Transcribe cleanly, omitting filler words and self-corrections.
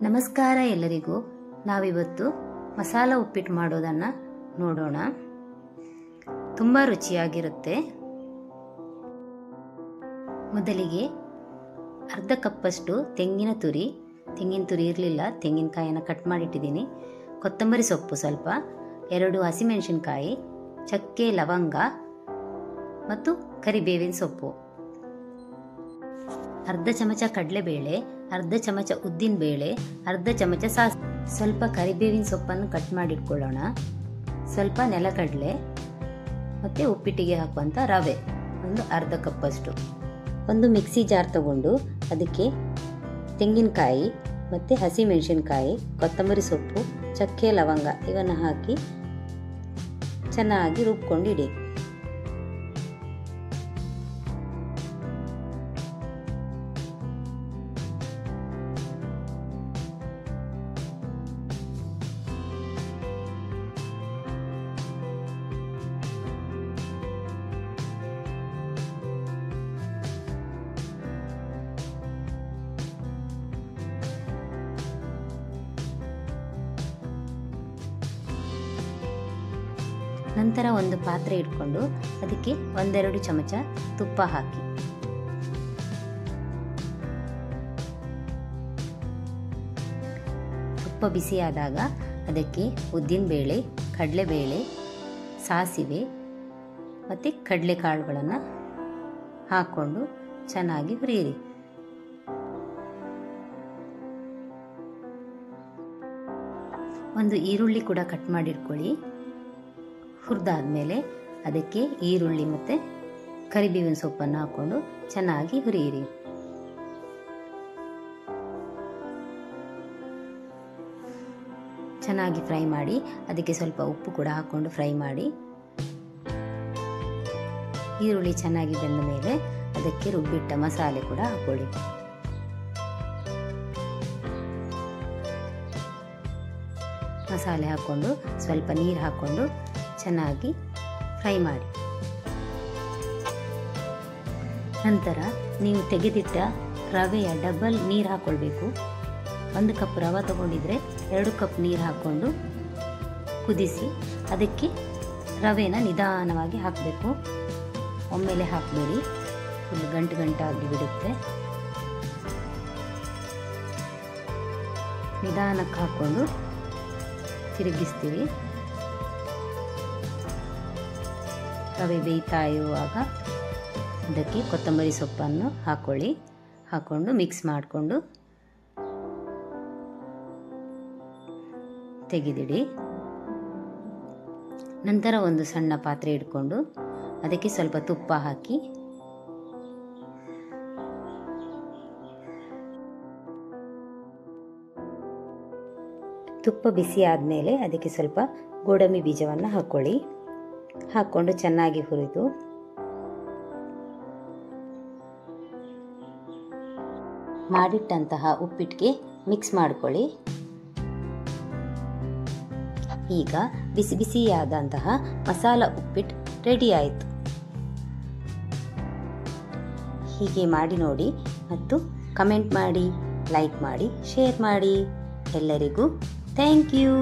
ನಮಸ್ಕಾರ ಎಲ್ಲರಿಗೂ. ನಾವಿವತ್ತು ಮಸಾಲ ಉಪ್ಪಿಟ್ಟು ಮಾಡೋದನ್ನು ನೋಡೋಣ. ತುಂಬ ರುಚಿಯಾಗಿರುತ್ತೆ. ಮೊದಲಿಗೆ ಅರ್ಧ ಕಪ್ಪಷ್ಟು ತೆಂಗಿನ ತುರಿ ಇರಲಿಲ್ಲ, ತೆಂಗಿನಕಾಯಿಯನ್ನು ಕಟ್ ಮಾಡಿಟ್ಟಿದ್ದೀನಿ. ಕೊತ್ತಂಬರಿ ಸೊಪ್ಪು ಸ್ವಲ್ಪ, 2 ಹಸಿಮೆಣಸಿನಕಾಯಿ, ಚಕ್ಕೆ, ಲವಂಗ ಮತ್ತು ಕರಿಬೇವಿನ ಸೊಪ್ಪು, ಅರ್ಧ ಚಮಚ ಕಡಲೆಬೇಳೆ, ಅರ್ಧ ಚಮಚ ಉದ್ದಿನ ಬೇಳೆ, ಅರ್ಧ ಚಮಚ ಸಾಸಿವೆ, ಸ್ವಲ್ಪ ಕರಿಬೇವಿನ ಸೊಪ್ಪನ್ನು ಕಟ್ ಮಾಡಿಟ್ಕೊಳ್ಳೋಣ, ಸ್ವಲ್ಪ ನೆಲಕಡಲೆ ಮತ್ತು ಉಪ್ಪಿಟ್ಟಿಗೆ ಹಾಕುವಂಥ ರವೆ ಒಂದು ಅರ್ಧ ಕಪ್ಪಷ್ಟು. ಒಂದು ಮಿಕ್ಸಿ ಜಾರ್ ತಗೊಂಡು ಅದಕ್ಕೆ ತೆಂಗಿನಕಾಯಿ ಮತ್ತು ಹಸಿಮೆಣಸಿನಕಾಯಿ, ಕೊತ್ತಂಬರಿ ಸೊಪ್ಪು, ಚಕ್ಕೆ, ಲವಂಗ ಇವನ್ನು ಹಾಕಿ ಚೆನ್ನಾಗಿ ರುಬ್ಕೊಂಡಿಡಿ. ನಂತರ ಒಂದು ಪಾತ್ರೆ ಇಟ್ಕೊಂಡು ಅದಕ್ಕೆ 1-2 ಚಮಚ ತುಪ್ಪ ಹಾಕಿ, ತುಪ್ಪ ಬಿಸಿಯಾದಾಗ ಅದಕ್ಕೆ ಉದ್ದಿನಬೇಳೆ, ಕಡಲೆಬೇಳೆ, ಸಾಸಿವೆ ಮತ್ತು ಕಡಲೆಕಾಳುಗಳನ್ನು ಹಾಕ್ಕೊಂಡು ಚೆನ್ನಾಗಿ ಹುರಿಯಿರಿ. ಒಂದು ಈರುಳ್ಳಿ ಕೂಡ ಕಟ್ ಮಾಡಿಟ್ಕೊಳ್ಳಿ. ಹುರಿದಾದ್ಮೇಲೆ ಅದಕ್ಕೆ ಈರುಳ್ಳಿ ಮತ್ತು ಕರಿಬೇವಿನ ಸೊಪ್ಪನ್ನು ಹಾಕ್ಕೊಂಡು ಚೆನ್ನಾಗಿ ಹುರಿಯಿರಿ. ಚೆನ್ನಾಗಿ ಫ್ರೈ ಮಾಡಿ ಅದಕ್ಕೆ ಸ್ವಲ್ಪ ಉಪ್ಪು ಕೂಡ ಹಾಕ್ಕೊಂಡು ಫ್ರೈ ಮಾಡಿ. ಈರುಳ್ಳಿ ಚೆನ್ನಾಗಿ ಬೆಂದ ಮೇಲೆ ಅದಕ್ಕೆ ರುಬ್ಬಿಟ್ಟ ಮಸಾಲೆ ಕೂಡ ಹಾಕೊಳ್ಳಿ. ಮಸಾಲೆ ಹಾಕ್ಕೊಂಡು ಸ್ವಲ್ಪ ನೀರು ಹಾಕ್ಕೊಂಡು ಚೆನ್ನಾಗಿ ಫ್ರೈ ಮಾಡಿ. ನಂತರ ನೀವು ತೆಗೆದಿಟ್ಟ ರವೆಯ ಡಬಲ್ ನೀರು ಹಾಕ್ಕೊಳ್ಬೇಕು. 1 ಕಪ್ ರವೆ ತಗೊಂಡಿದ್ರೆ 2 ಕಪ್ ನೀರು ಹಾಕ್ಕೊಂಡು ಕುದಿಸಿ ಅದಕ್ಕೆ ರವೆನ ನಿಧಾನವಾಗಿ ಹಾಕಬೇಕು. ಒಮ್ಮೆಲೆ ಹಾಕಬೇಡಿ, ಫುಲ್ ಗಂಟಾಗಿ ಬಿಡುತ್ತೆ. ನಿಧಾನಕ್ಕೆ ಹಾಕ್ಕೊಂಡು ತಿರುಗಿಸ್ತೀವಿ. ರವೆ ಬೇಯ್ತಾ ಇರುವಾಗ ಅದಕ್ಕೆ ಕೊತ್ತಂಬರಿ ಸೊಪ್ಪನ್ನು ಹಾಕ್ಕೊಂಡು ಮಿಕ್ಸ್ ಮಾಡಿಕೊಂಡು ತೆಗೆದಿಡಿ. ನಂತರ ಒಂದು ಸಣ್ಣ ಪಾತ್ರೆ ಇಟ್ಕೊಂಡು ಅದಕ್ಕೆ ಸ್ವಲ್ಪ ತುಪ್ಪ ಹಾಕಿ ತುಪ್ಪ ಬಿಸಿ ಆದಮೇಲೆ ಅದಕ್ಕೆ ಸ್ವಲ್ಪ ಗೋಡಂಬಿ ಬೀಜವನ್ನು ಹಾಕ್ಕೊಂಡು ಚೆನ್ನಾಗಿ ಹುರಿದು ಮಾಡಿಟ್ಟಂತಹ ಉಪ್ಪಿಟ್ಟಿಗೆ ಮಿಕ್ಸ್ ಮಾಡಿಕೊಳ್ಳಿ. ಈಗ ಬಿಸಿಯಾದಂತಹ ಮಸಾಲ ಉಪ್ಪಿಟ್ಟು ರೆಡಿ ಆಯಿತು. ಹೀಗೆ ಮಾಡಿ ನೋಡಿ ಮತ್ತು ಕಮೆಂಟ್ ಮಾಡಿ, ಲೈಕ್ ಮಾಡಿ, ಶೇರ್ ಮಾಡಿ. ಎಲ್ಲರಿಗೂ ಥ್ಯಾಂಕ್ ಯು.